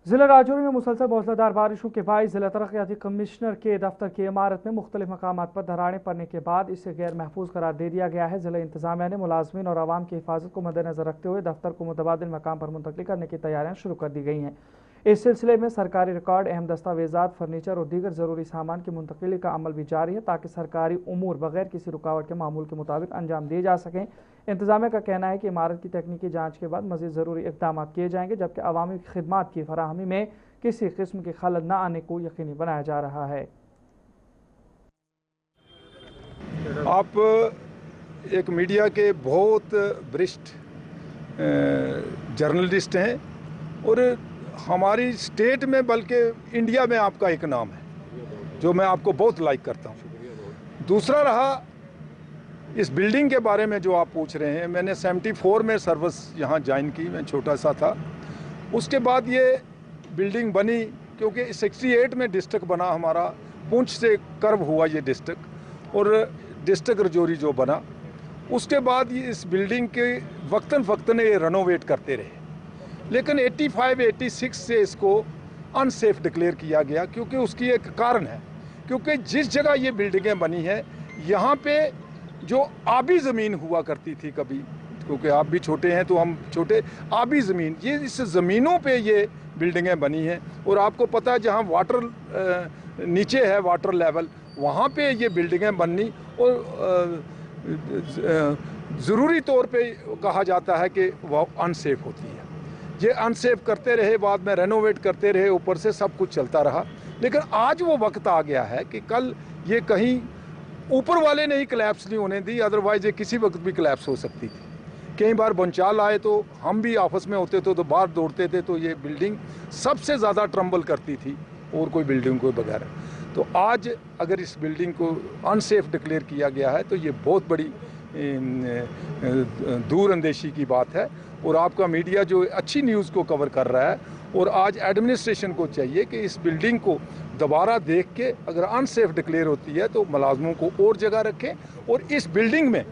जिला राजौरी में मुसलसल मौसलाधार बारिशों के बाईस जिला तरक्याती कमिश्नर के दफ्तर की इमारत में मुख्तलिफ मकामात पर दरारें पड़ने के बाद इसे गैर महफूज करार दे दिया गया है। जिला इंतजामिया ने मुलाजमीन और आवाम की हिफाजत को मद्देनजर रखते हुए दफ्तर को मुतबादिल मकाम पर मुंतकिल करने की तैयारियां शुरू कर दी गई हैं। इस सिलसिले में सरकारी रिकॉर्ड, अहम दस्तावेजात, फर्नीचर और दीगर ज़रूरी सामान की मुंतकिली का अमल भी जारी है ताकि सरकारी उमूर बगैर किसी रुकावट के मामूल के मुताबिक अंजाम दिए जा सकें। इंतजामिया का कहना है कि इमारत की तकनीकी जाँच के बाद मज़ीद ज़रूरी इक़दाम किए जाएंगे, जबकि अवामी खिदमात की फराहमी में किसी किस्म की खलल न आने को यकीनी बनाया जा रहा है। आप एक मीडिया के बहुत वरिष्ठ जर्नलिस्ट हैं और हमारी स्टेट में बल्कि इंडिया में आपका एक नाम है जो मैं आपको बहुत लाइक करता हूं। दूसरा रहा इस बिल्डिंग के बारे में जो आप पूछ रहे हैं, मैंने 74 में सर्विस यहाँ ज्वाइन की, मैं छोटा सा था। उसके बाद ये बिल्डिंग बनी क्योंकि 68 में डिस्ट्रिक्ट बना हमारा, पुंछ से कर्व हुआ ये डिस्ट्रिक्ट और डिस्ट्रिक्ट राजौरी जो बना। उसके बाद ये इस बिल्डिंग के वक्तन फ़क्तन ये रेनोवेट करते रहे, लेकिन 85-86 से इसको अनसेफ डिक्लेयर किया गया क्योंकि उसकी एक कारण है, क्योंकि जिस जगह ये बिल्डिंगें बनी है यहाँ पे जो आबी ज़मीन हुआ करती थी कभी, क्योंकि आप भी छोटे हैं तो हम छोटे, आबी ज़मीन, ये इस ज़मीनों पे ये बिल्डिंगें बनी हैं। और आपको पता है जहाँ वाटर नीचे है, वाटर लेवल, वहाँ पे ये बिल्डिंगें बननी और ज़रूरी तौर पे कहा जाता है कि वह अनसेफ होती है। ये अनसेफ करते रहे, बाद में रेनोवेट करते रहे, ऊपर से सब कुछ चलता रहा। लेकिन आज वो वक्त आ गया है कि कल ये कहीं ऊपर वाले ने ही कोलैप्स नहीं होने दी, अदरवाइज़ ये किसी वक्त भी कोलैप्स हो सकती थी। कई बार भूचाल आए तो हम भी आपस में होते तो बाहर दौड़ते थे, तो ये बिल्डिंग सबसे ज़्यादा ट्रम्बल करती थी और कोई बिल्डिंग को बगैर। तो आज अगर इस बिल्डिंग को अनसेफ डिक्लेयर किया गया है तो ये बहुत बड़ी दूर अंदेशी की बात है। और आपका मीडिया जो अच्छी न्यूज़ को कवर कर रहा है, और आज एडमिनिस्ट्रेशन को चाहिए कि इस बिल्डिंग को दोबारा देख के अगर अनसेफ डिक्लेयर होती है तो मुलाजमों को और जगह रखें। और इस बिल्डिंग में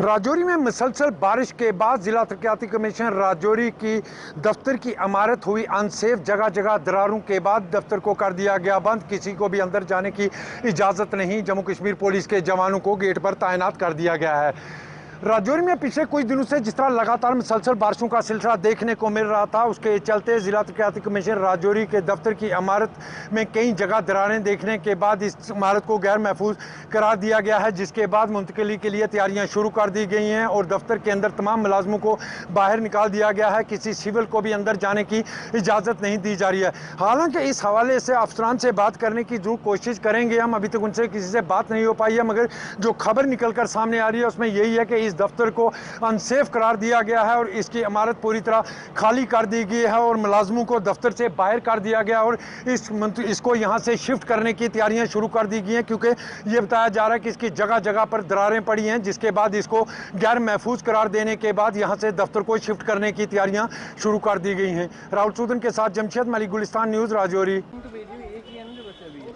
राजौरी में मुसलसल बारिश के बाद जिला तरक्याती कमीशन राजौरी की दफ्तर की इमारत हुई अनसेफ। जगह जगह दरारों के बाद दफ्तर को कर दिया गया बंद, किसी को भी अंदर जाने की इजाज़त नहीं। जम्मू कश्मीर पुलिस के जवानों को गेट पर तैनात कर दिया गया है। राजौरी में पिछले कुछ दिनों से जिस तरह लगातार मुसलसल बारिशों का सिलसिला देखने को मिल रहा था, उसके चलते जिला तरक्याती कमीशन राजौरी के दफ्तर की इमारत में कई जगह दरारें देखने के बाद इस इमारत को गैर महफूज करार दिया गया है, जिसके बाद मुंतकिली के लिए तैयारियां शुरू कर दी गई हैं और दफ्तर के अंदर तमाम मुलाजमों को बाहर निकाल दिया गया है। किसी सिविल को भी अंदर जाने की इजाज़त नहीं दी जा रही है। हालांकि इस हवाले से अफसरान से बात करने की जरूर कोशिश करेंगे हम, अभी तक उनसे किसी से बात नहीं हो पाई है, मगर जो खबर निकल कर सामने आ रही है उसमें यही है कि इस दफ्तर को अनसेफ करार दिया गया है और इसकी इमारत पूरी तरह खाली कर दी गई है और मुलाजमों को दफ्तर से बाहर कर दिया गया और इसको यहां से शिफ्ट करने की तैयारियां शुरू कर दी गई हैं, क्योंकि यह बताया जा रहा है कि इसकी जगह जगह पर दरारें पड़ी हैं, जिसके बाद इसको गैर महफूज करार देने के बाद यहां से दफ्तर को शिफ्ट करने की तैयारियां शुरू कर दी गई हैं। राहुल सूदन के साथ जमशेद मलिक, गुलिस्तान न्यूज़, राजौरी।